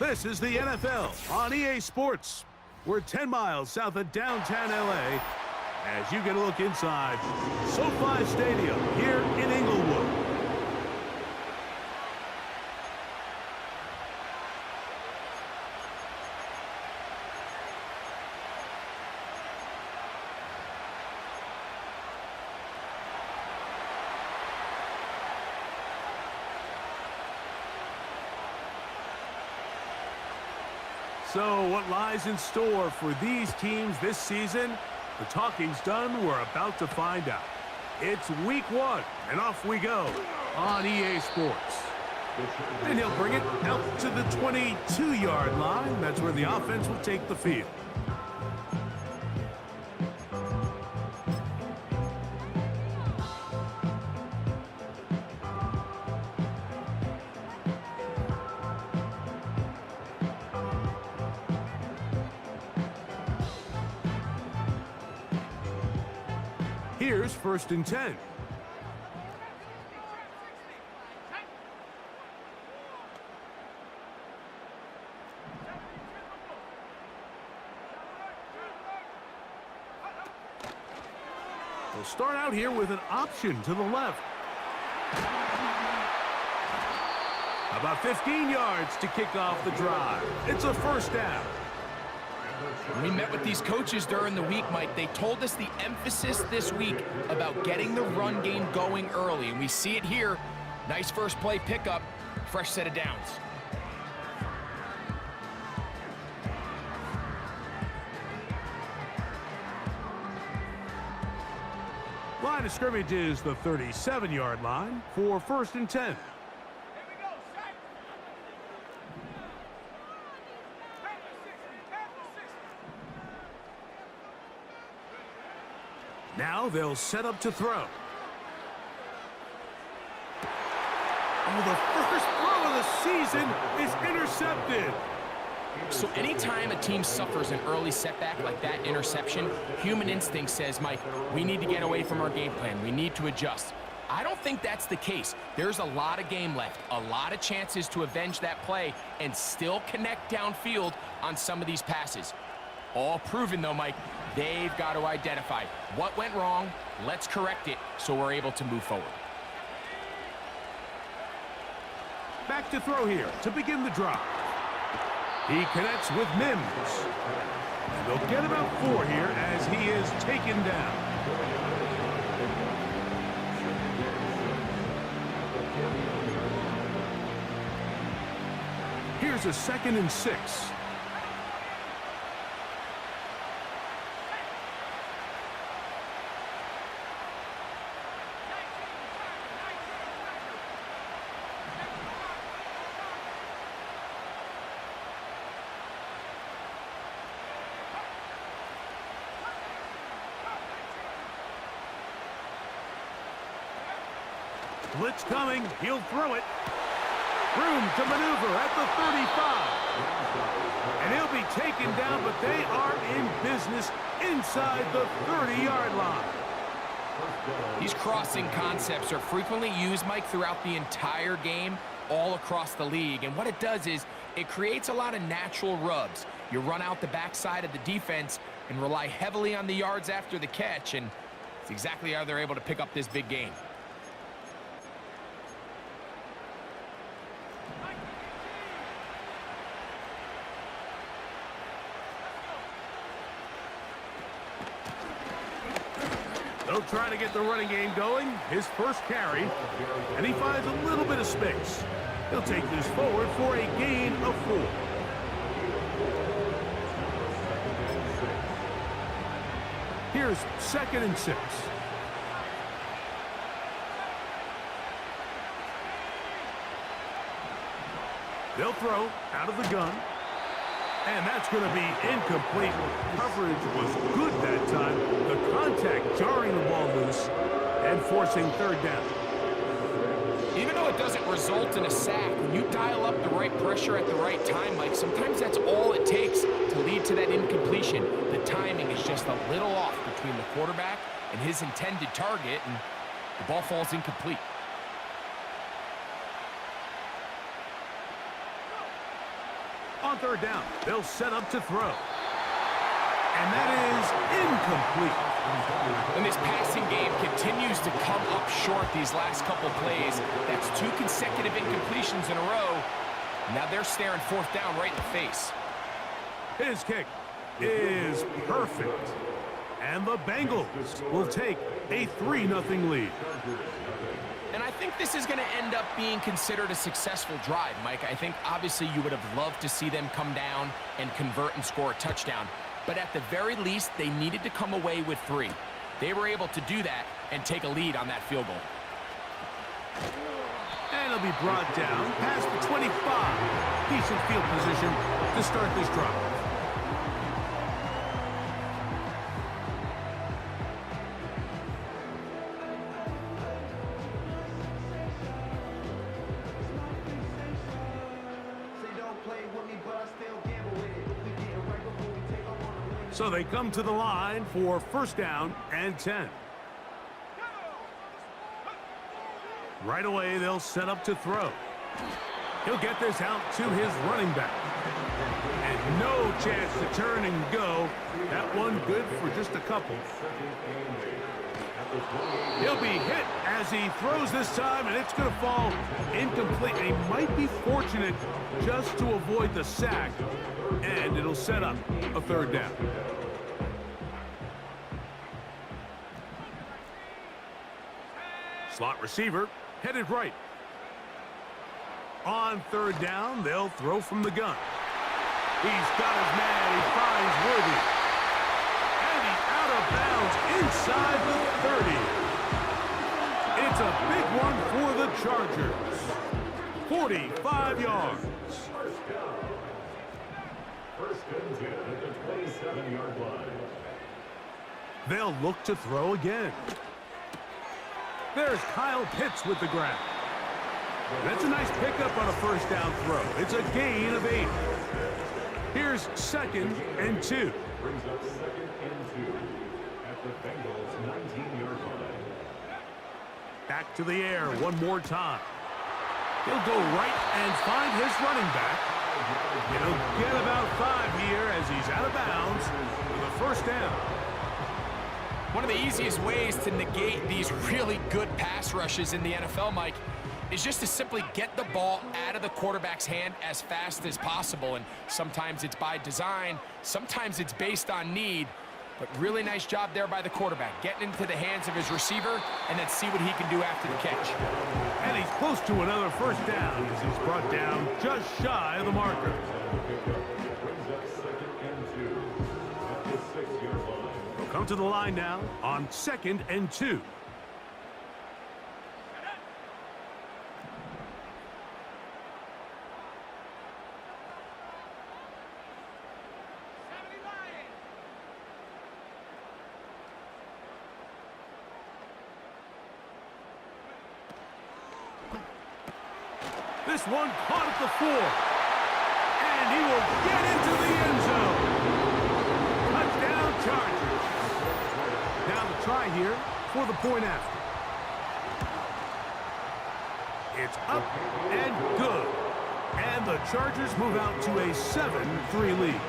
This is the NFL on EA Sports. We're 10 miles south of downtown LA as you get a look inside SoFi Stadium here in Inglewood. So what lies in store for these teams this season? The talking's done. We're about to find out. It's week 1, and off we go on EA Sports. And he'll bring it out to the 22-yard line. That's where the offense will take the field. Here's 1st and 10. We'll start out here with an option to the left. About 15 yards to kick off the drive. It's a 1st down. We met with these coaches during the week, Mike. They told us the emphasis this week about getting the run game going early, and we see it here. Nice first play pickup, fresh set of downs. Line of scrimmage is the 37-yard line for 1st and 10. Now they'll set up to throw. Oh, the first throw of the season is intercepted. So anytime a team suffers an early setback like that interception, human instinct says, Mike, we need to get away from our game plan. We need to adjust. I don't think that's the case. There's a lot of game left, a lot of chances to avenge that play and still connect downfield on some of these passes. All proven, though, Mike. They've got to identify what went wrong. Let's correct it so we're able to move forward. Back to throw here to begin the drive. He connects with Mims. And they'll get about 4 here as he is taken down. Here's a 2nd and 6. Blitz coming. He'll throw it. Room to maneuver at the 35. And he'll be taken down, but they are in business inside the 30-yard line. These crossing concepts are frequently used, Mike, throughout the entire game, all across the league. And what it does is it creates a lot of natural rubs. You run out the backside of the defense and rely heavily on the yards after the catch, and it's exactly how they're able to pick up this big game. They'll try to get the running game going. His first carry, and he finds a little bit of space. He'll take this forward for a gain of 4. Here's 2nd and 6. They'll throw out of the gun. And that's going to be incomplete. Coverage was good that time. The contact jarring the ball loose and forcing 3rd down. Even though it doesn't result in a sack, when you dial up the right pressure at the right time, Mike, sometimes that's all it takes to lead to that incompletion. The timing is just a little off between the quarterback and his intended target, and the ball falls incomplete. On third down, they'll set up to throw. And that is incomplete. And this passing game continues to come up short these last couple plays. That's 2 consecutive incompletions in a row. Now they're staring fourth down right in the face. His kick is perfect. And the Bengals will take a 3-0 lead. And I think this is going to end up being considered a successful drive, Mike. I think obviously you would have loved to see them come down and convert and score a touchdown. But at the very least, they needed to come away with 3. They were able to do that and take a lead on that field goal. And it'll be brought down past the 25. Decent field position to start this drive. So they come to the line for first down and 10. Right away, they'll set up to throw. He'll get this out to his running back. And no chance to turn and go. That one good for just a couple. He'll be hit as he throws this time, and it's going to fall incomplete. And he might be fortunate just to avoid the sack. And it'll set up a third down. Slot receiver headed right. On third down, they'll throw from the gun. He's got his man. He finds Worthy. And he's out of bounds inside the 30. It's a big one for the Chargers. 45 yards. First and 10 at the 27-yard line. They'll look to throw again. There's Kyle Pitts with the grab. That's a nice pickup on a first down throw. It's a gain of 8. Here's second and 2. Brings up second and 2 at the Bengals 19-yard line. Back to the air one more time. He'll go right and find his running back. He'll get about 5 here as he's out of bounds with a first down. One of the easiest ways to negate these really good pass rushes in the NFL, Mike, is just to simply get the ball out of the quarterback's hand as fast as possible. And sometimes it's by design, sometimes it's based on need. But really nice job there by the quarterback, getting into the hands of his receiver and then see what he can do after the catch. And he's close to another first down as he's brought down just shy of the marker. We'll come to the line now on second and 2. This one caught at the 4. And he will get into the end zone. Touchdown Chargers. Now the try here for the point after. It's up and good. And the Chargers move out to a 7-3 lead.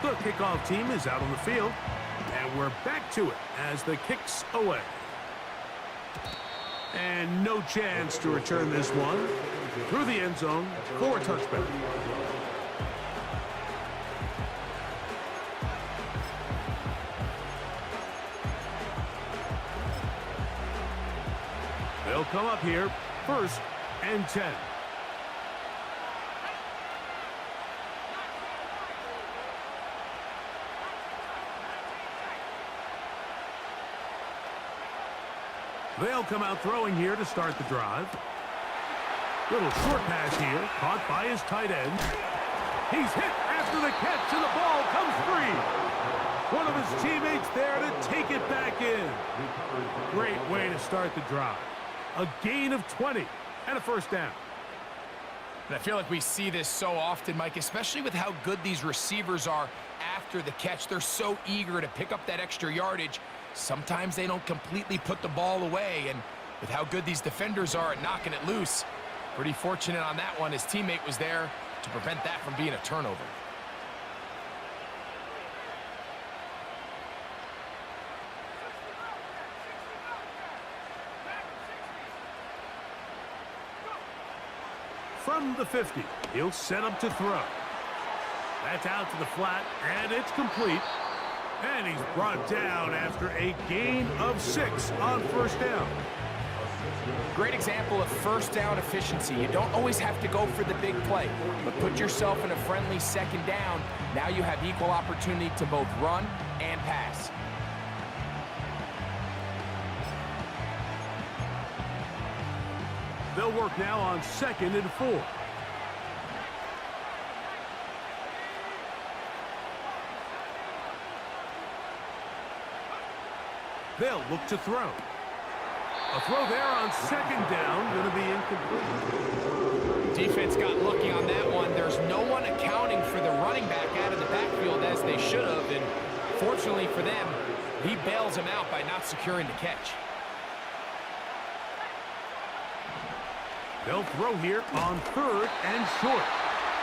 The kickoff team is out on the field. And we're back to it as the kick's away. And no chance to return this one through the end zone for a touchback. They'll come up here, first and 10. They'll come out throwing here to start the drive. Little short pass here, caught by his tight end. He's hit after the catch, and the ball comes free. One of his teammates there to take it back in. Great way to start the drive. A gain of 20 and a first down. And I feel like we see this so often, Mike, especially with how good these receivers are after the catch. They're so eager to pick up that extra yardage. Sometimes they don't completely put the ball away, and With how good these defenders are at knocking it loose, pretty fortunate on that one. His teammate was there to prevent that from being a turnover. From the 50, he'll set up to throw. That's out to the flat, and it's complete. And he's brought down after a gain of 6 on first down. Great example of first down efficiency. You don't always have to go for the big play, but put yourself in a friendly second down. Now you have equal opportunity to both run and pass. They'll work now on 2nd and 4. They'll look to throw. A throw there on 2nd down, going to be incomplete. Defense got lucky on that one. There's no one accounting for the running back out of the backfield as they should have, and fortunately for them, he bails him out by not securing the catch. They'll throw here on 3rd and short.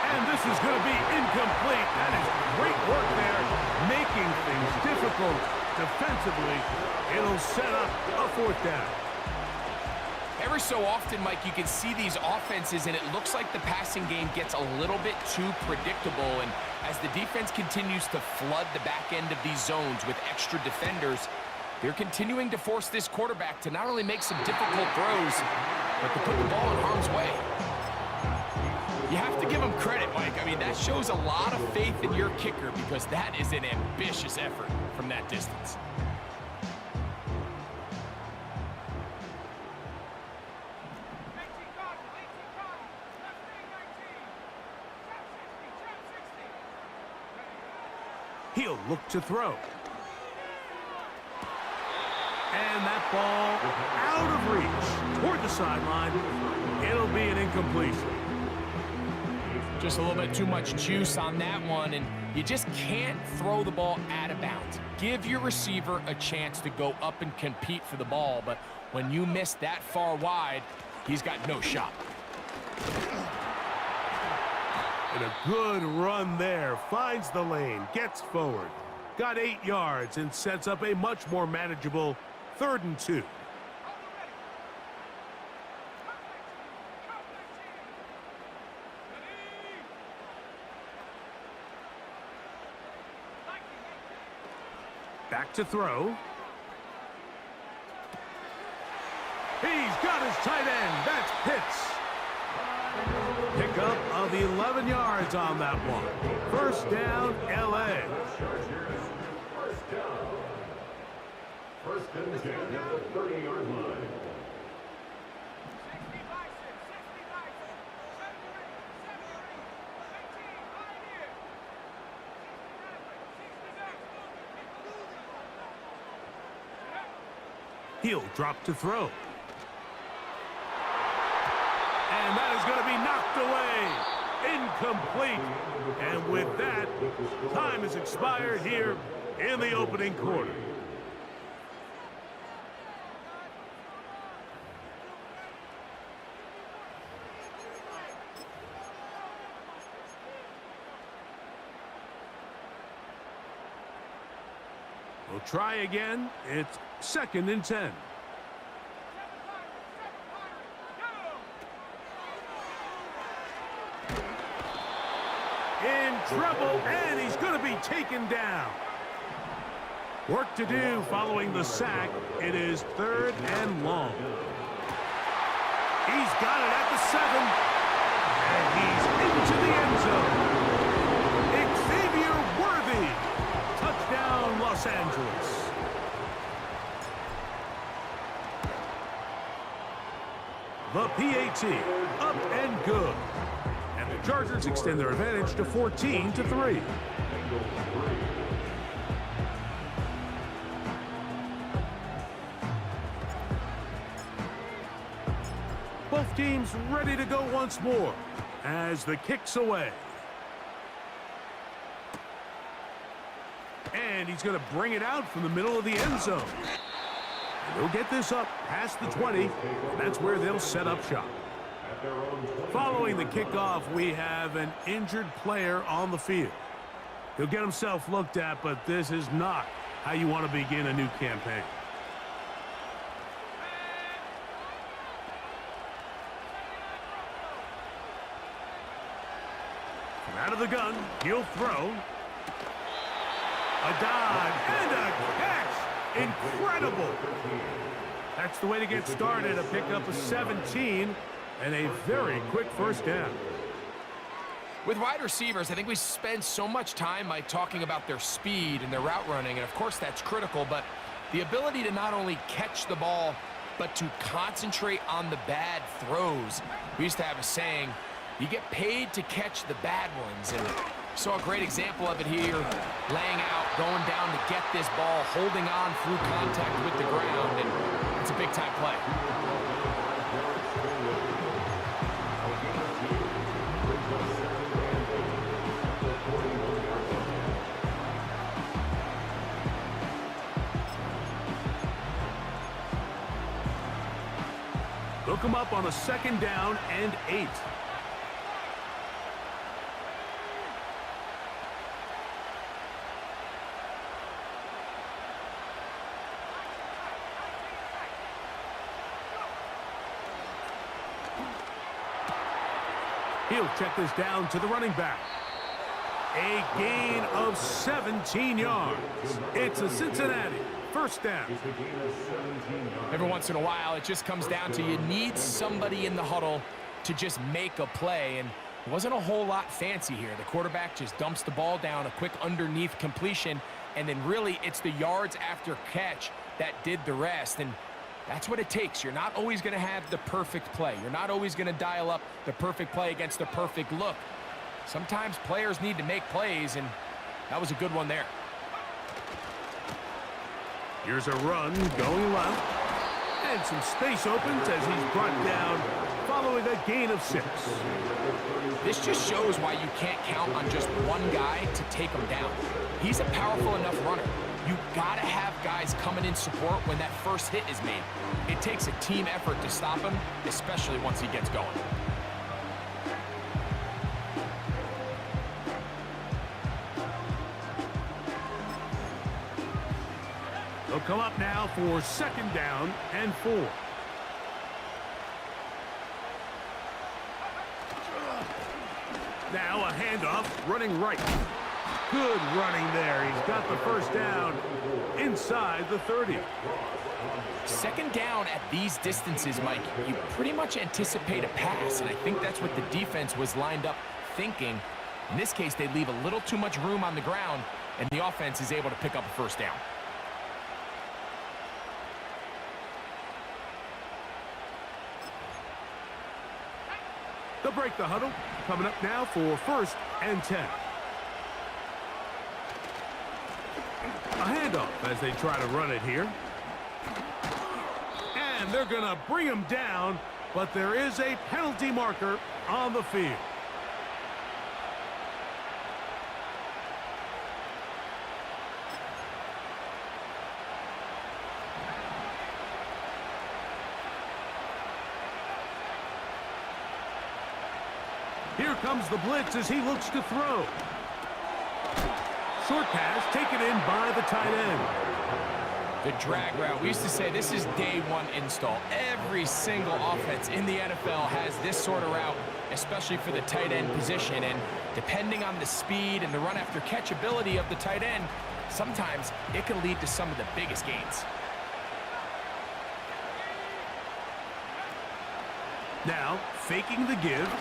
And this is going to be incomplete. That is great work there, making things difficult defensively. It'll set up a 4th down. Every so often, Mike, you can see these offenses, and it looks like the passing game gets a little bit too predictable. And as the defense continues to flood the back end of these zones with extra defenders, they're continuing to force this quarterback to not only make some difficult throws, but to put the ball in harm's way. You have to give him credit, Mike. I mean, that shows a lot of faith in your kicker, because that is an ambitious effort from that distance. He'll look to throw. And that ball out of reach toward the sideline. It'll be an incompletion. Just a little bit too much juice on that one, and you just can't throw the ball out of bounds. Give your receiver a chance to go up and compete for the ball, but when you miss that far wide, he's got no shot. And a good run there. Finds the lane, gets forward. Got 8 yards and sets up a much more manageable 3rd and 2. Back to throw. He's got his tight end. That's Pitts. Pickup of 11 yards on that one. First down, L.A. First and 10 at the 30-yard line. He'll drop to throw. And that is going to be knocked away. Incomplete. And with that, time has expired here in the opening quarter. We'll try again. It's 2nd and 10. In trouble, and he's going to be taken down. Work to do following the sack. It is 3rd and long. He's got it at the 7. And he's into the end zone. Xavier Worthy. Touchdown, Los Angeles. The PAT, up and good. And the Chargers extend their advantage to 14-3. Both teams ready to go once more as the kick's away. And he's going to bring it out from the middle of the end zone. They'll get this up past the 20, and that's where they'll set up shop. Following the kickoff, we have an injured player on the field. He'll get himself looked at, but this is not how you want to begin a new campaign. From out of the gun, he'll throw. A dive and a catch. Incredible. That's the way to get started. A pickup of 17 and a very quick first down. With wide receivers, I think we spend so much time talking about their speed and their route running, and of course that's critical, but the ability to not only catch the ball, but to concentrate on the bad throws. We used to have a saying, you get paid to catch the bad ones, and saw a great example of it here, laying out, going down to get this ball, holding on through contact with the ground, and it's a big-time play. Look him up on a 2nd down and 8. He'll check this down to the running back. A gain of 17 yards. It's a Cincinnati first down. Every once in a while, it just comes down to you need somebody in the huddle to just make a play, and it wasn't a whole lot fancy here. The quarterback just dumps the ball down, a quick underneath completion, and then really it's the yards after catch that did the rest, and that's what it takes. You're not always going to have the perfect play. You're not always going to dial up the perfect play against the perfect look. Sometimes players need to make plays, and that was a good one there. Here's a run going left, and some space opens as he's brought down following a gain of 6. This just shows why you can't count on just one guy to take him down. He's a powerful enough runner. You gotta have guys coming in support when that first hit is made. It takes a team effort to stop him, especially once he gets going. They'll come up now for 2nd down and 4. Now a handoff, running right. Good running there. He's got the first down inside the 30. 2nd down at these distances, Mike, you pretty much anticipate a pass, and I think that's what the defense was lined up thinking. In this case, they leave a little too much room on the ground, and the offense is able to pick up a first down. They'll break the huddle. Coming up now for 1st and 10. A handoff as they try to run it here. And they're going to bring him down, but there is a penalty marker on the field. Here comes the blitz as he looks to throw. Short pass taken in by the tight end. The drag route. We used to say this is day one install. Every single offense in the NFL has this sort of route, especially for the tight end position. And depending on the speed and the run after catch ability of the tight end, sometimes it can lead to some of the biggest gains. Now, faking the give.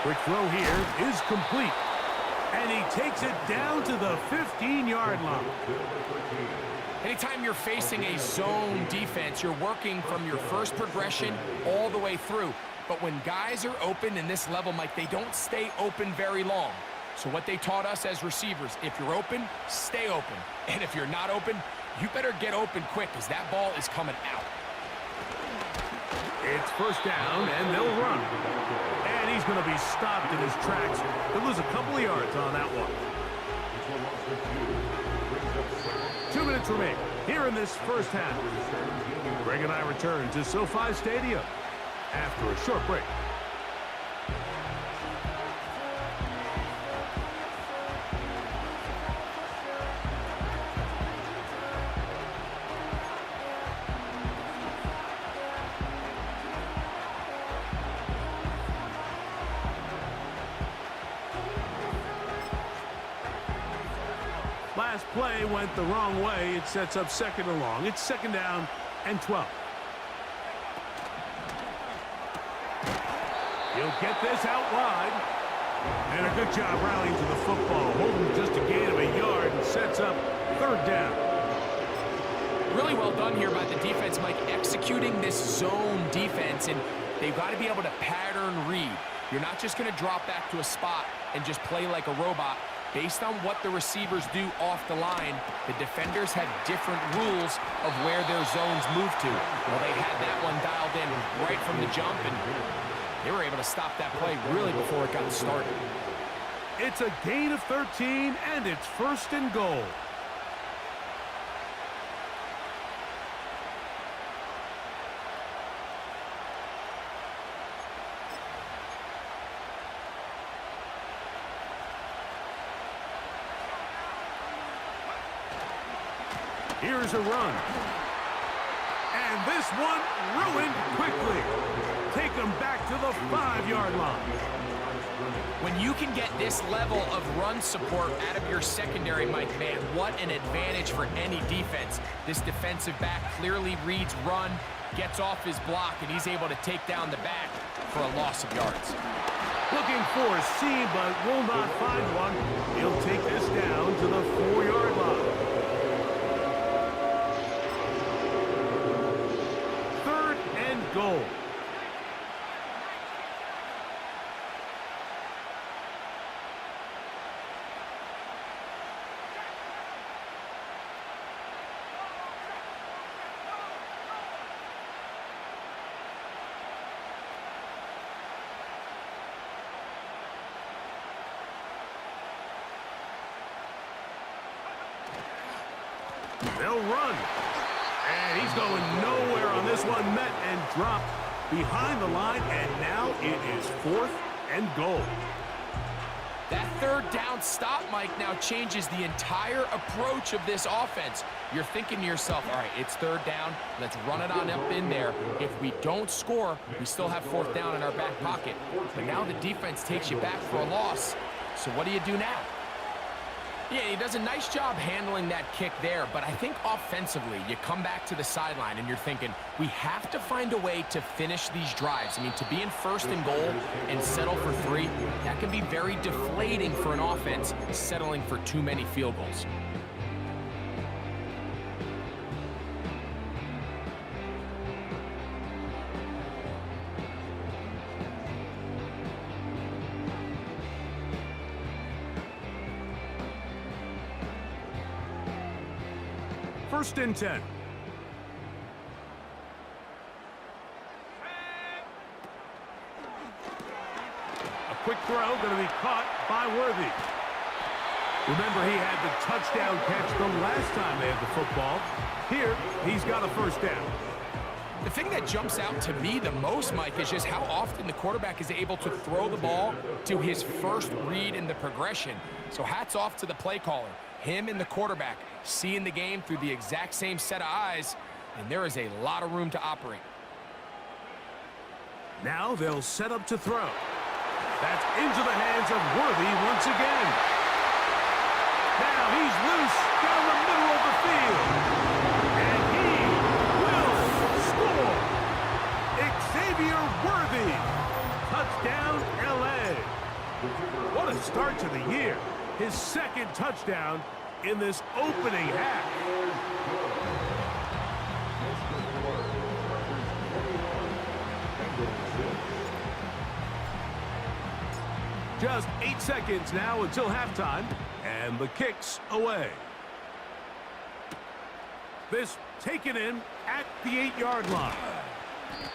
Quick throw here is complete. And he takes it down to the 15-yard line. Anytime you're facing a zone defense, you're working from your first progression all the way through. But when guys are open in this level, Mike, they don't stay open very long. So what they taught us as receivers, if you're open, stay open. And if you're not open, you better get open quick because that ball is coming out. It's first down, and they'll run. And he's going to be stopped in his tracks. He'll lose a couple of yards on that one. 2 minutes remaining. here in this first half. Greg and I return to SoFi Stadium after a short break. Last play went the wrong way. It sets up second and long. It's second down and 12. He'll get this out wide. And a good job rallying to the football. Holding just a gain of a yard and sets up third down. Really well done here by the defense, Mike, executing this zone defense, and they've got to be able to pattern read. You're not just going to drop back to a spot and just play like a robot. Based on what the receivers do off the line, the defenders have different rules of where their zones move to. Well, they had that one dialed in right from the jump, and they were able to stop that play really before it got started. It's a gain of 13, and it's first and goal. Here's a run. And this one ruined quickly. Take them back to the 5-yard line. When you can get this level of run support out of your secondary, Mike, man, what an advantage for any defense. This defensive back clearly reads run, gets off his block, and he's able to take down the back for a loss of yards. Looking for a seam, but will not find one. He'll take this down to the 4-yard line. Goal. They'll run. And he's going nowhere on this one. Met and dropped behind the line, and now it is 4th and goal. That third down stop, Mike, now changes the entire approach of this offense. You're thinking to yourself, all right, it's third down. Let's run it on up in there. If we don't score, we still have 4th down in our back pocket. But now the defense takes you back for a loss. So what do you do now? Yeah, he does a nice job handling that kick there, but I think offensively, you come back to the sideline and you're thinking, we have to find a way to finish these drives. I mean, to be in 1st and goal and settle for 3, that can be very deflating for an offense settling for too many field goals. First and 10. A quick throw going to be caught by Worthy. Remember, he had the touchdown catch the last time they had the football. Here, he's got a first down. The thing that jumps out to me the most, Mike, is just how often the quarterback is able to throw the ball to his first read in the progression. So hats off to the play caller. Him and the quarterback seeing the game through the exact same set of eyes, and there is a lot of room to operate. Now they'll set up to throw. That's into the hands of Worthy once again. Now he's loose down the middle of the field. And he will score. Xavier Worthy. Touchdown, LA. What a start to the year. His 2nd touchdown in this opening half. Just 8 seconds now until halftime, and the kick's away. This taken in at the 8-yard line.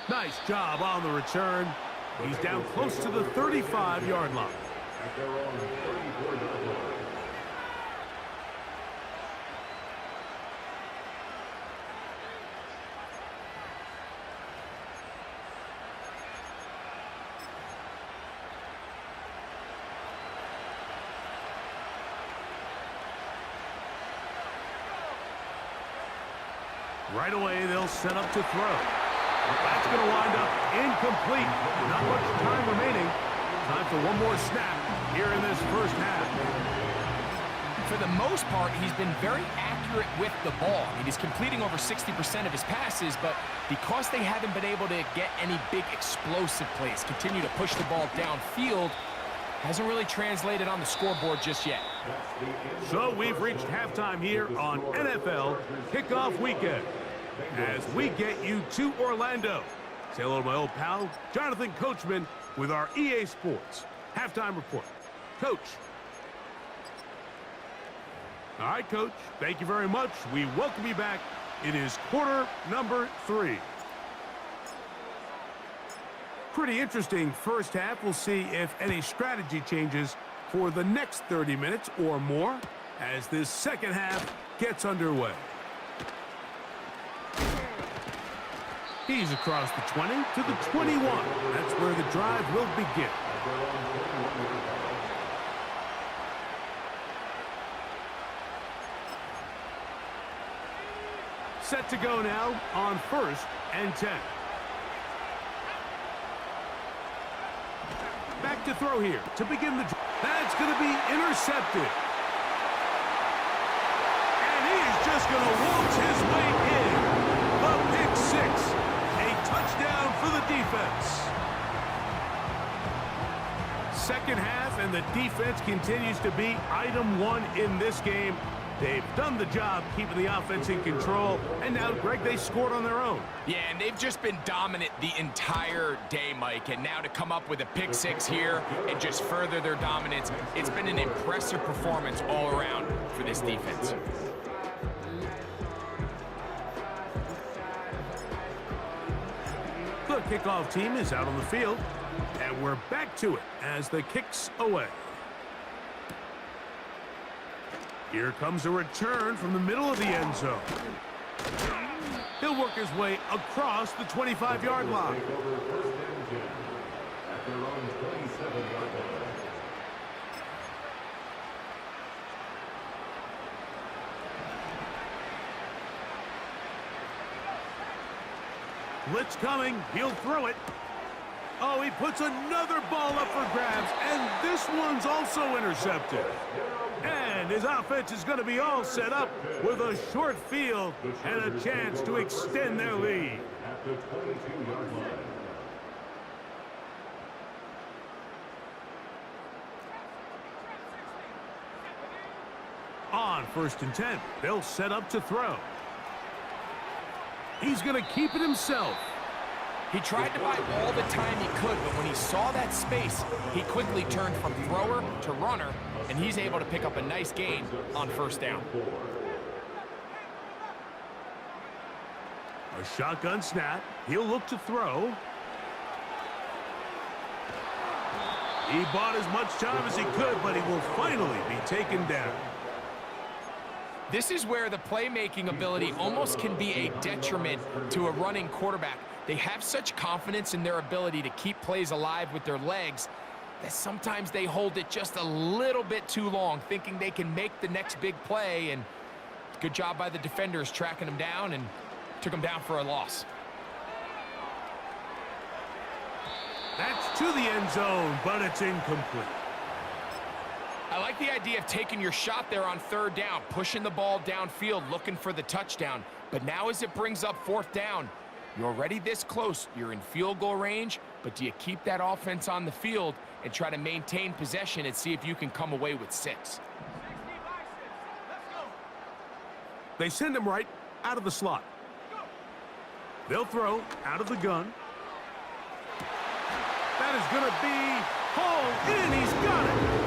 Nice job on the return. He's down close to the 35-yard line. Right away, they'll set up to throw. That's going to wind up incomplete. Not much time remaining. Time for one more snap here in this first half. For the most part, he's been very accurate with the ball. I mean, he's completing over 60% of his passes, but because they haven't been able to get any big explosive plays, continue to push the ball downfield, hasn't really translated on the scoreboard just yet. So we've reached halftime here on NFL Kickoff Weekend. As we get you to Orlando. Say hello to my old pal, Jonathan Coachman, with our EA Sports Halftime Report. Coach. All right, Coach. Thank you very much. We welcome you back. It is quarter number 3. Pretty interesting first half. We'll see if any strategy changes for the next 30 minutes or more as this second half gets underway. He's across the 20 to the 21. That's where the drive will begin. Set to go now on 1st and 10. Back to throw here to begin the drive. That's going to be intercepted. And he is just going to waltz his way in. The pick 6. A touchdown for the defense. Second half, and the defense continues to be item 1 in this game. They've done the job keeping the offense in control, and now, Greg, they scored on their own. Yeah, and they've just been dominant the entire day, Mike, and now to come up with a pick 6 here and just further their dominance, it's been an impressive performance all around for this defense. The kickoff team is out on the field, and we're back to it as the kick's away. Here comes a return from the middle of the end zone. He'll work his way across the 25-yard line. Blitz coming. He'll throw it. Oh, he puts another ball up for grabs, and this one's also intercepted. And his offense is going to be all set up with a short field and a chance to extend their lead. On 1st and 10, they'll set up to throw. He's going to keep it himself. He tried to buy all the time he could, but when he saw that space, he quickly turned from thrower to runner, and he's able to pick up a nice gain on 1st down. A shotgun snap. He'll look to throw. He bought as much time as he could, but he will finally be taken down. This is where the playmaking ability almost can be a detriment to a running quarterback. They have such confidence in their ability to keep plays alive with their legs that sometimes they hold it just a little bit too long, thinking they can make the next big play, and good job by the defenders tracking him down and took him down for a loss. That's to the end zone, but it's incomplete. I like the idea of taking your shot there on 3rd down, pushing the ball downfield, looking for the touchdown. But now as it brings up 4th down, you're already this close. You're in field goal range, but do you keep that offense on the field and try to maintain possession and see if you can come away with 6? They send him right out of the slot. They'll throw out of the gun. That is going to be hauled in. He's got it.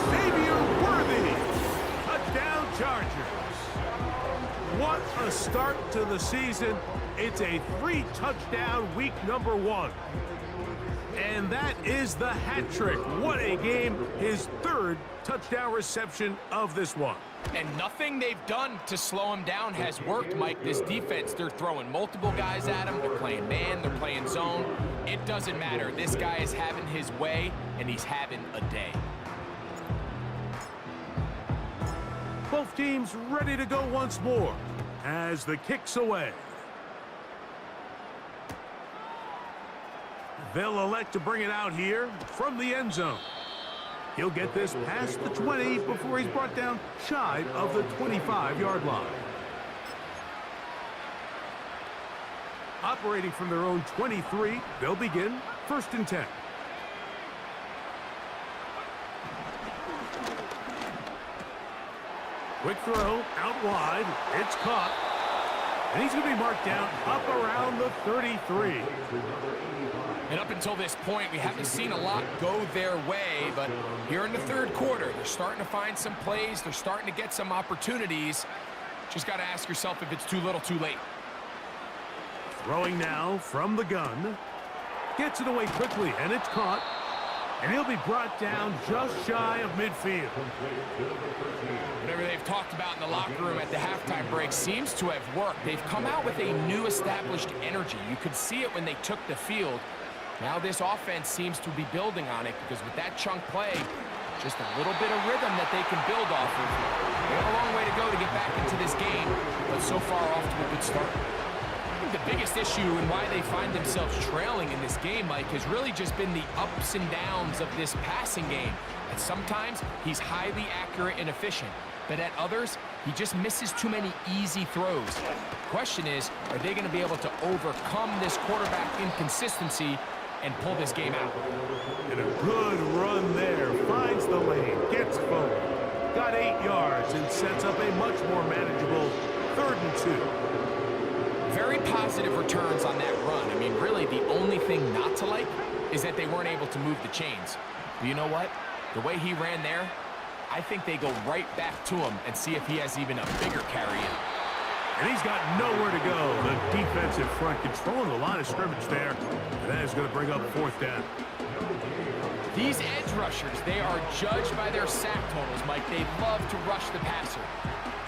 Xavier Worthy. Touchdown Chargers. What a start to the season. It's a 3-touchdown week number 1. And that is the hat trick. What a game. His 3rd touchdown reception of this one. And nothing they've done to slow him down has worked, Mike. This defense, they're throwing multiple guys at him. They're playing man, they're playing zone. It doesn't matter. This guy is having his way, and he's having a day. Both teams ready to go once more. as the kick's away. They'll elect to bring it out here from the end zone. He'll get this past the 20 before he's brought down shy of the 25-yard line. Operating from their own 23, they'll begin 1st and 10. Quick throw, out wide, it's caught. And he's going to be marked down up around the 33. And up until this point, we haven't seen a lot go their way, but here in the 3rd quarter, they're starting to find some plays, they're starting to get some opportunities. Just got to ask yourself if it's too little, too late. Throwing now from the gun. Gets it away quickly, and it's caught. And he'll be brought down just shy of midfield. Whatever they've talked about in the locker room at the halftime break seems to have worked. They've come out with a new established energy. You could see it when they took the field. Now this offense seems to be building on it because with that chunk play, just a little bit of rhythm that they can build off of. They have a long way to go to get back into this game, but so far off to a good start. I think the biggest issue and why they find themselves trailing in this game, Mike, has really just been the ups and downs of this passing game. And sometimes he's highly accurate and efficient, but at others, he just misses too many easy throws. The question is, are they going to be able to overcome this quarterback inconsistency and pull this game out? And a good run there. Finds the lane, gets forward. Got 8 yards and sets up a much more manageable 3rd and 2. Very positive returns on that run. I mean, really, the only thing not to like is that they weren't able to move the chains. But you know what? The way he ran there, I think they go right back to him and see if he has even a bigger carry in. And he's got nowhere to go. The defensive front controlling the line of scrimmage there. And that is going to bring up 4th down. These edge rushers, they are judged by their sack totals, Mike. They love to rush the passer.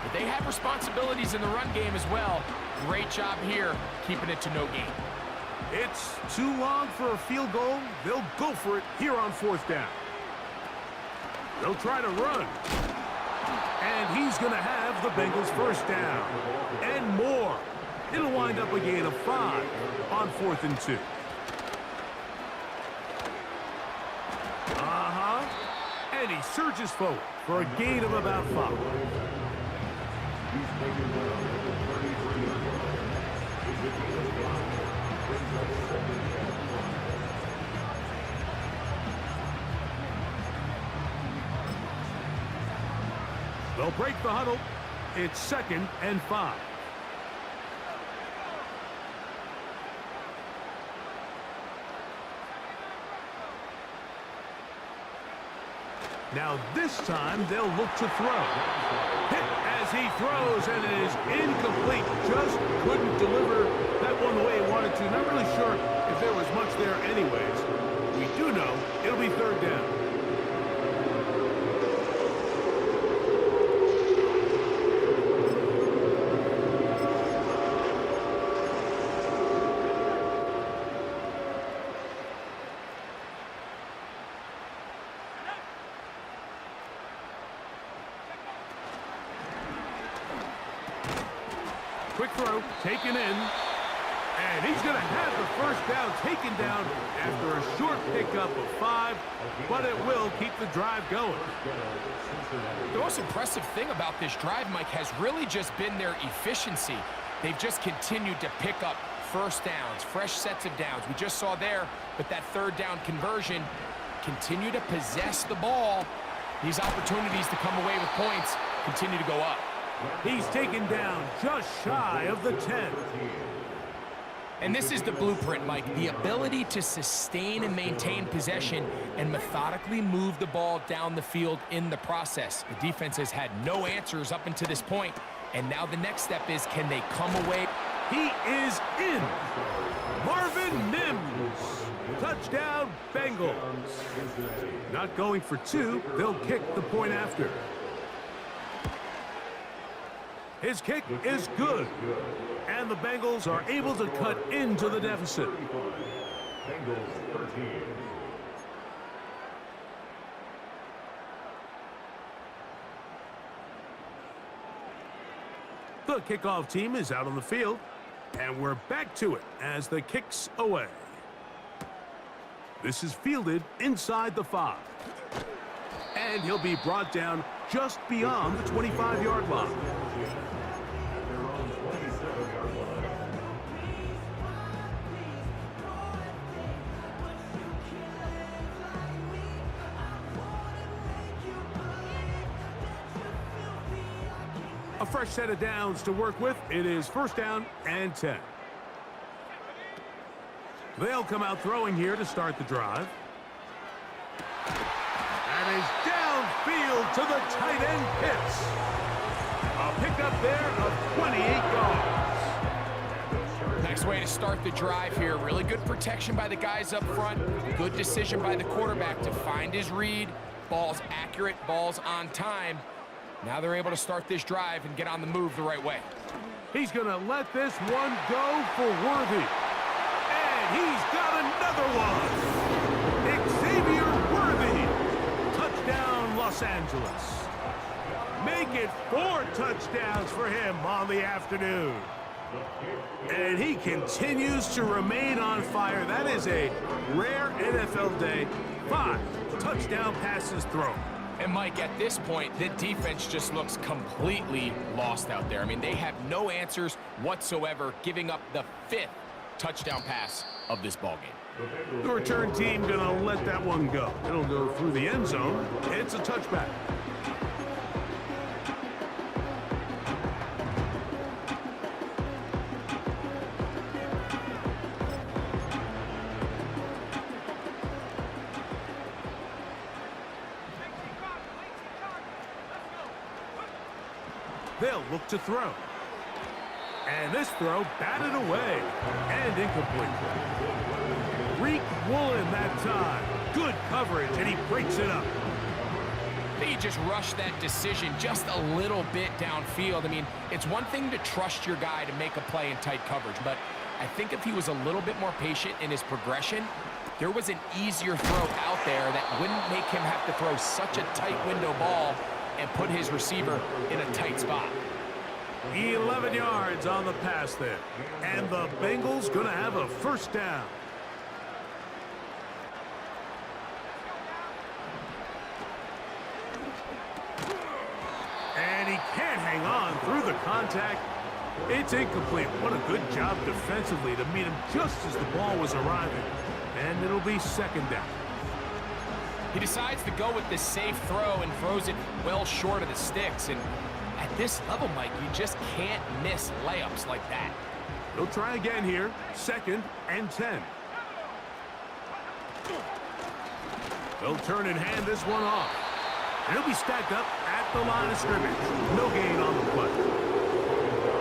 But they have responsibilities in the run game as well. Great job here, keeping it to no gain. It's too long for a field goal. They'll go for it here on 4th down. They'll try to run. And he's going to have the Bengals 1st down. And more. It'll wind up a gain of 5 on 4th and 2. And he surges forward for a gain of about 5. They'll break the huddle. It's 2nd and 5. Now this time they'll look to throw. Hit as he throws, and it is incomplete. Just couldn't deliver that one the way he wanted to. Not really sure if there was much there anyways. We do know it'll be 3rd down. Quick throw, taken in, and he's going to have the 1st down taken down after a short pickup of 5, but it will keep the drive going. The most impressive thing about this drive, Mike, has really just been their efficiency. They've just continued to pick up 1st downs, fresh sets of downs. We just saw there, but that 3rd down conversion, continue to possess the ball. These opportunities to come away with points continue to go up. He's taken down just shy of the 10. And this is the blueprint, Mike. The ability to sustain and maintain possession and methodically move the ball down the field in the process. The defense has had no answers up until this point, and now the next step is, can they come away? He is in. Marvin Mims. Touchdown, Bengals. Not going for 2. They'll kick the point after. His kick is good. And the Bengals are able to cut into the deficit. Bengals 13. The kickoff team is out on the field, and we're back to it as the kick's away. This is fielded inside the 5. And he'll be brought down just beyond the 25-yard line. A fresh set of downs to work with. It is 1st down and 10. They'll come out throwing here to start the drive. And is downfield to the tight end Pitts. A pickup there of 28 yards. Nice way to start the drive here. Really good protection by the guys up front. Good decision by the quarterback to find his read. Ball's accurate, ball's on time. Now they're able to start this drive and get on the move the right way. He's going to let this one go for Worthy. And he's got another one. Xavier Worthy. Touchdown, Los Angeles. Make it 4 touchdowns for him on the afternoon. And he continues to remain on fire. That is a rare NFL day. 5 touchdown passes thrown. And Mike, at this point, the defense just looks completely lost out there. I mean, they have no answers whatsoever, giving up the 5th touchdown pass of this ballgame. The return team gonna let that one go. It'll go through the end zone. It's a touchback. They'll look to throw. And this throw batted away and incomplete. Reek Woolen that time. Good coverage, and he breaks it up. They just rushed that decision just a little bit downfield. I mean, it's one thing to trust your guy to make a play in tight coverage, but I think if he was a little bit more patient in his progression, there was an easier throw out there that wouldn't make him have to throw such a tight window ball and put his receiver in a tight spot. 11 yards on the pass there. And the Bengals gonna have a 1st down. And he can't hang on through the contact. It's incomplete. What a good job defensively to meet him just as the ball was arriving. And it'll be 2nd down. He decides to go with this safe throw and throws it well short of the sticks. And at this level, Mike, you just can't miss layups like that. He'll try again here. 2nd and 10. They'll turn and hand this one off. And he'll be stacked up at the line of scrimmage. No gain on the play.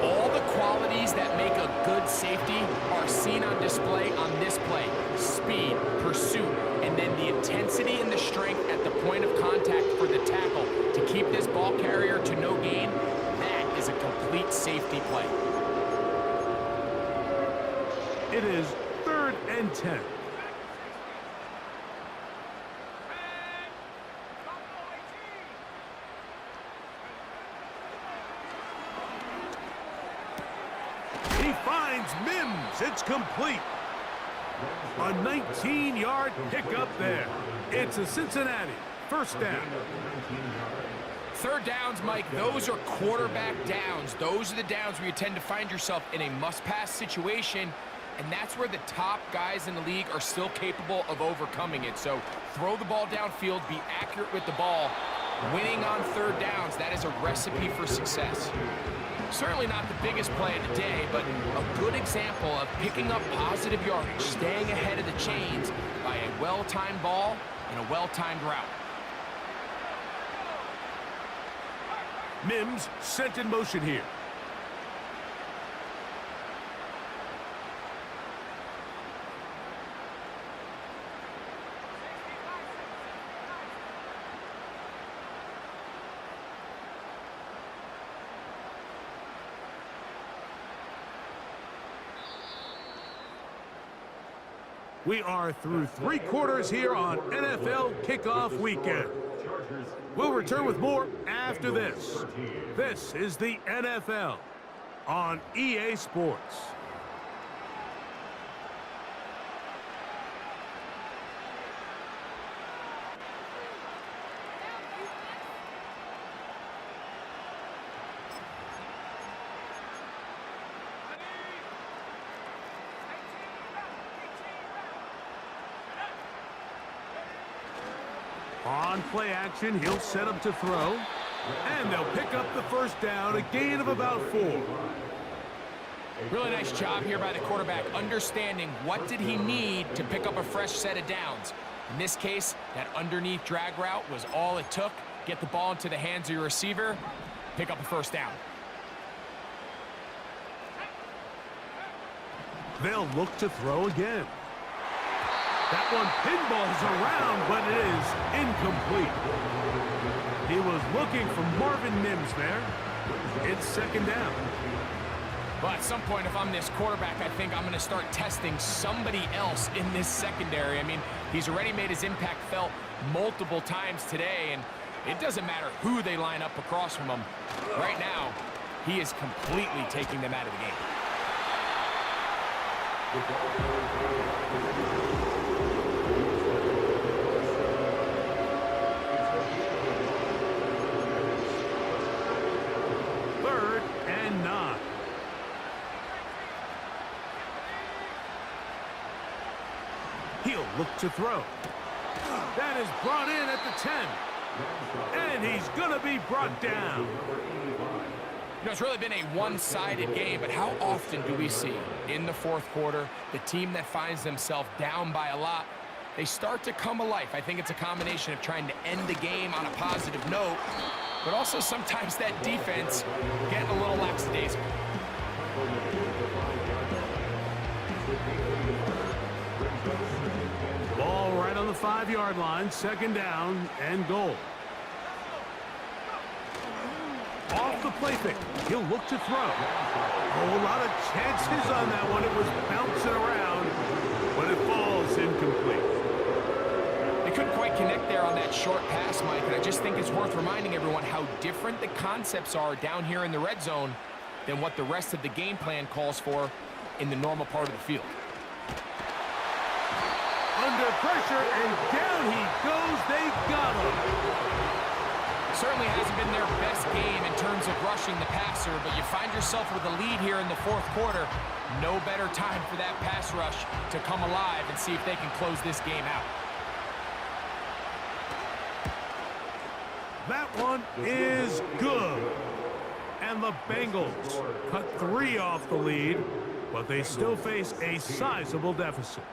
All the qualities that make a good safety are seen on display on this play. Speed, pursuit, and then the intensity and the strength at the point of contact for the tackle to keep this ball carrier to no gain. That is a complete safety play. It is 3rd and 10. He finds Mims. It's complete. A 19-yard pickup there. It's a Cincinnati 1st down. 3rd downs, Mike, those are quarterback downs. Those are the downs where you tend to find yourself in a must-pass situation, and that's where the top guys in the league are still capable of overcoming it. So throw the ball downfield, be accurate with the ball. Winning on 3rd downs, that is a recipe for success. Certainly not the biggest play of the day, but a good example of picking up positive yardage, staying ahead of the chains by a well-timed ball and a well-timed route. Mims sent in motion here. We are through 3 quarters here on NFL Kickoff Weekend. We'll return with more after this. This is the NFL on EA Sports. On play action, he'll set up to throw. And they'll pick up the first down, a gain of about 4. Really nice job here by the quarterback, understanding what did he need to pick up a fresh set of downs. In this case, that underneath drag route was all it took. Get the ball into the hands of your receiver, pick up a first down. They'll look to throw again. That one pinballs around, but it is incomplete. He was looking for Marvin Mims there. It's second down. Well, at some point, if I'm this quarterback, I think I'm going to start testing somebody else in this secondary. I mean, he's already made his impact felt multiple times today, and it doesn't matter who they line up across from him. Right now, he is completely taking them out of the game. Third and 9. He'll look to throw. That is brought in at the 10. And he's going to be brought down. You know, it's really been a one-sided game, but how often do we see in the fourth quarter the team that finds themselves down by a lot, they start to come alive? I think it's a combination of trying to end the game on a positive note, but also sometimes that defense getting a little lackadaisical. Ball right on the 5-yard line, second down and goal. Off the play fake, he'll look to throw. A lot of chances on that one. It was bouncing around, but it falls incomplete. They couldn't quite connect there on that short pass, Mike, and I just think it's worth reminding everyone how different the concepts are down here in the red zone than what the rest of the game plan calls for in the normal part of the field. Under pressure, and down he goes. They got him. Certainly hasn't been their best game in terms of rushing the passer, but you find yourself with a lead here in the fourth quarter. No better time for that pass rush to come alive and see if they can close this game out. That one is good. And the Bengals cut 3 off the lead, but they still face a sizable deficit.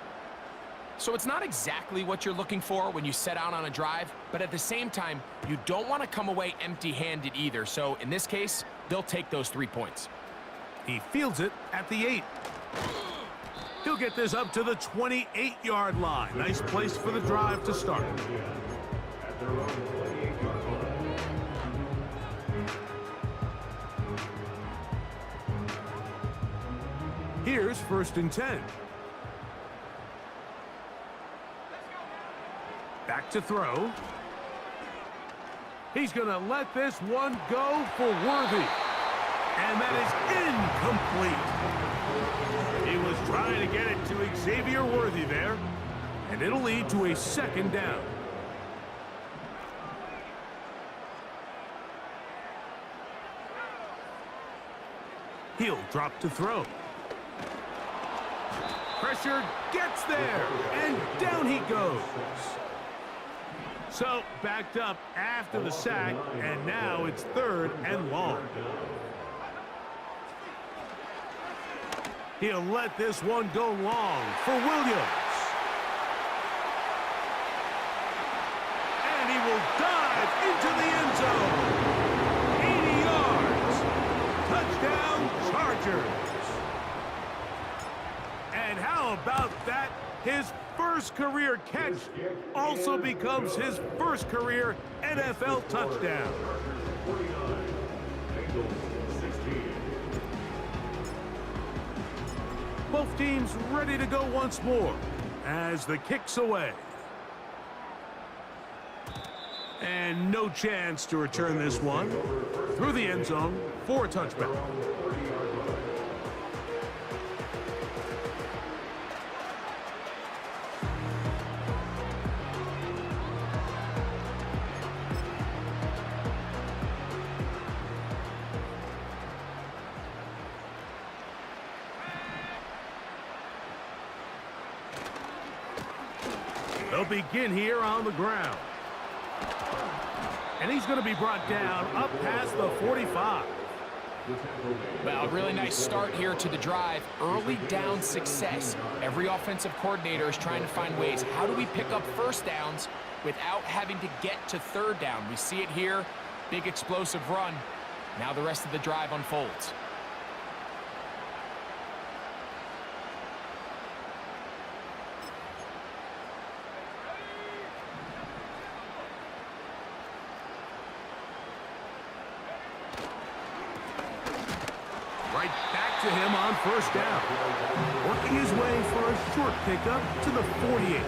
So it's not exactly what you're looking for when you set out on a drive, but at the same time, you don't want to come away empty-handed either. So in this case, they'll take those 3 points. He fields it at the 8. He'll get this up to the 28-yard line. Nice place for the drive to start. Here's first and 10. Back to throw. He's going to let this one go for Worthy. And that is incomplete. He was trying to get it to Xavier Worthy there. And it'll lead to a second down. He'll drop to throw. Pressure gets there. And down he goes. So, backed up after the sack, and now it's third and long. He'll let this one go long for Williams. And he will dive into the end zone. 80 yards. Touchdown, Chargers. And how about that? His first career catch also becomes his first career NFL touchdown. Both teams ready to go once more as the kick's away. And no chance to return this one through the end zone for a touchback. They'll begin here on the ground. And he's going to be brought down up past the 45. Well, a really nice start here to the drive. Early down success. Every offensive coordinator is trying to find ways. How do we pick up first downs without having to get to third down? We see it here. Big explosive run. Now the rest of the drive unfolds. Right back to him on first down. Working his way for a short pickup to the 48.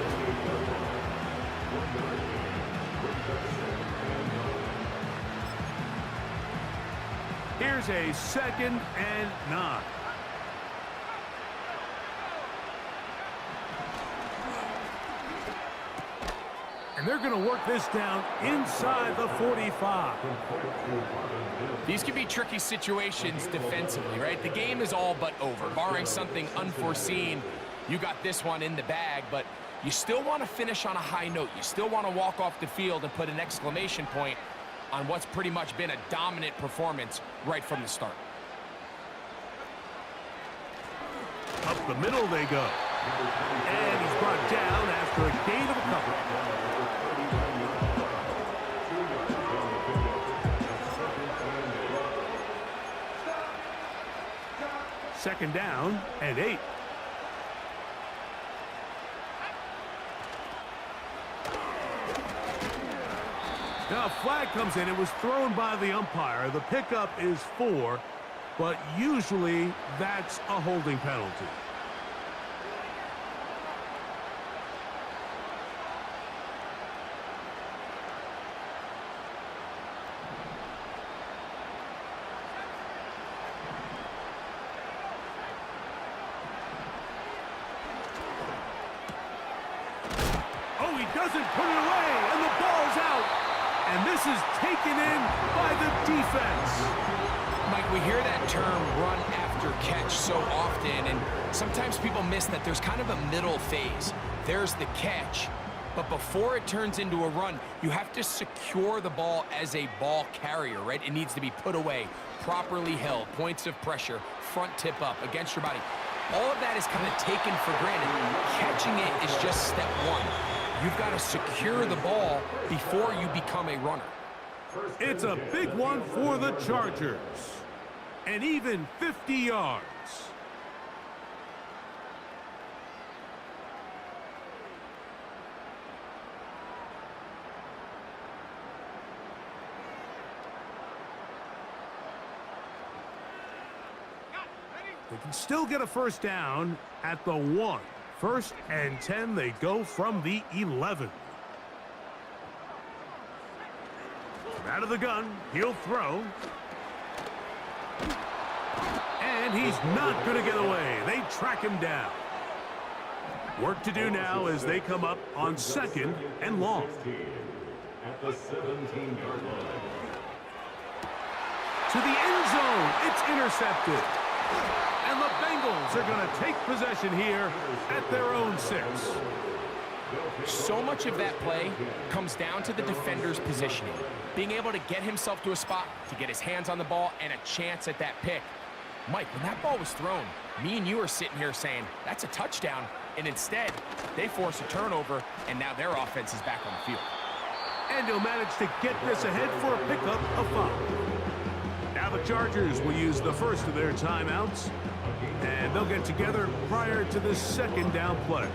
Here's a 2nd and 9. And they're going to work this down inside the 45. These can be tricky situations defensively, right? The game is all but over. Barring something unforeseen, you got this one in the bag, but you still want to finish on a high note. You still want to walk off the field and put an exclamation point on what's pretty much been a dominant performance right from the start. Up the middle they go. And he's brought down after a gain of a couple. Second down and 8. Now a flag comes in. It was thrown by the umpire. The pickup is 4, but usually that's a holding penalty. Oh, he doesn't put it away, and the ball's out. And this is taken in by the defense. Mike, we hear that term run after catch so often, and sometimes people miss that there's kind of a middle phase. There's the catch, but before it turns into a run, you have to secure the ball as a ball carrier, right? It needs to be put away, properly held, points of pressure, front tip up against your body. All of that is kind of taken for granted. Catching it is just step one. You've got to secure the ball before you become a runner. It's a big one for the Chargers. And even 50 yards. They can still get a first down at the 1. 1st and 10, they go from the 11. Out of the gun, he'll throw. And he's not going to get away. They track him down. Work to do now as they come up on 2nd and long. At the 17-yard line. To the end zone, it's intercepted. And the Bengals are going to take possession here at their own 6. So much of that play comes down to the defender's positioning. Being able to get himself to a spot, to get his hands on the ball, and a chance at that pick. Mike, when that ball was thrown, me and you are sitting here saying, that's a touchdown. And instead, they force a turnover, and now their offense is back on the field. And he'll manage to get this ahead for a pickup of 5. Now the Chargers will use the first of their timeouts, and they'll get together prior to the 2nd down play.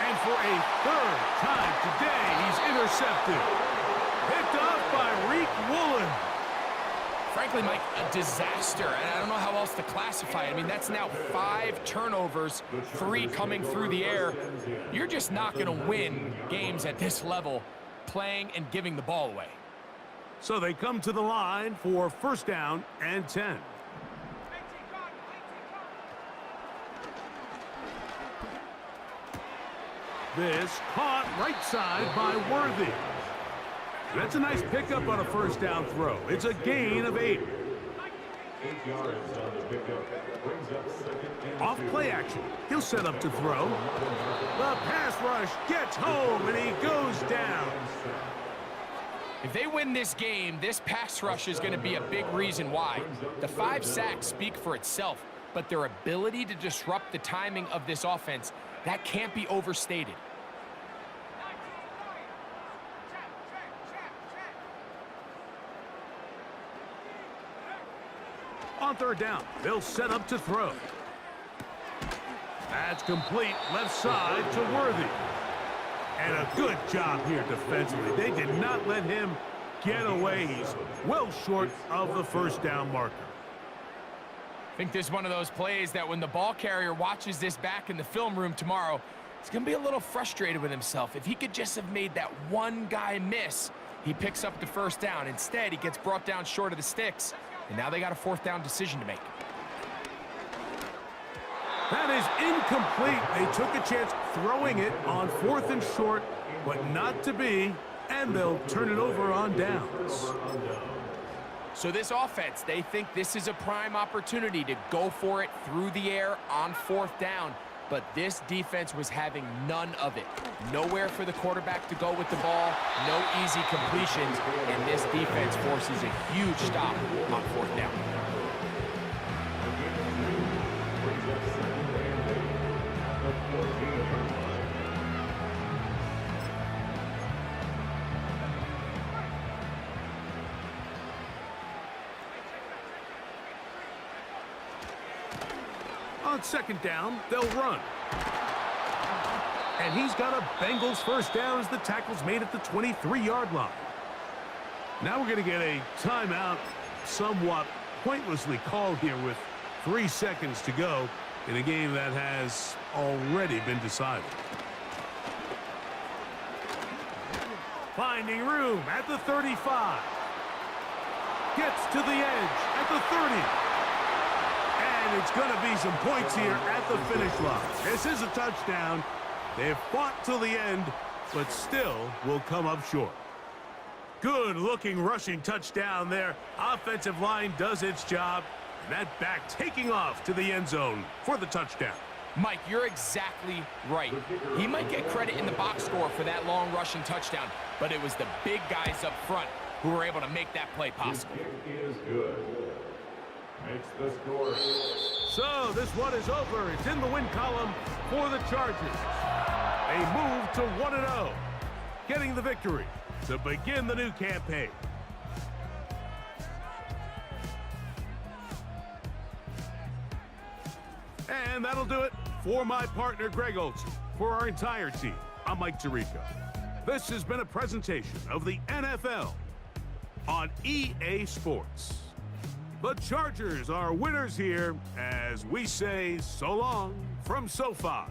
And for a 3rd time today, he's intercepted. Picked off by Reek Woolen. Frankly, Mike, a disaster, and I don't know how else to classify it. I mean, that's now 5 turnovers, 3 coming through the air. You're just not going to win games at this level playing and giving the ball away. So they come to the line for 1st down and 10. This caught right side by Worthy. That's a nice pickup on a first down throw. It's a gain of 8. 8 yards on the pickup. Brings up second and Off 2. play action. He'll set up to throw. The pass rush gets home, and he goes down. If they win this game, this pass rush is going to be a big reason why. The 5 sacks speak for itself, but their ability to disrupt the timing of this offense, that can't be overstated. On third down, they'll set up to throw. That's complete, left side to Worthy. And a good job here defensively. They did not let him get away. He's well short of the first down marker. I think this is one of those plays that when the ball carrier watches this back in the film room tomorrow, he's going to be a little frustrated with himself. If he could just have made that one guy miss, he picks up the first down. Instead, he gets brought down short of the sticks, and now they got a fourth down decision to make. That is incomplete. They took a chance throwing it on 4th and short, but not to be, and they'll turn it over on downs. So this offense, they think this is a prime opportunity to go for it through the air on 4th down, but this defense was having none of it. Nowhere for the quarterback to go with the ball, no easy completions, and this defense forces a huge stop on 4th down. On second down, they'll run. And he's got a Bengals first down as the tackle's made at the 23-yard line. Now we're going to get a timeout, somewhat pointlessly called here with 3 seconds to go in a game that has already been decided. Finding room at the 35. Gets to the edge at the 30. And it's going to be some points here at the finish line. This is a touchdown. They've fought till the end, but still will come up short. Good-looking rushing touchdown there. Offensive line does its job. And that back taking off to the end zone for the touchdown. Mike, you're exactly right. He might get credit in the box score for that long rushing touchdown, but it was the big guys up front who were able to make that play possible. Kick is good. Makes the score. So this one is over. It's in the win column for the Chargers. They move to 1-0, getting the victory to begin the new campaign. And that'll do it for my partner, Greg Olson. For our entire team, I'm Mike Tirico. This has been a presentation of the NFL on EA Sports. The Chargers are winners here as we say so long from SoFi.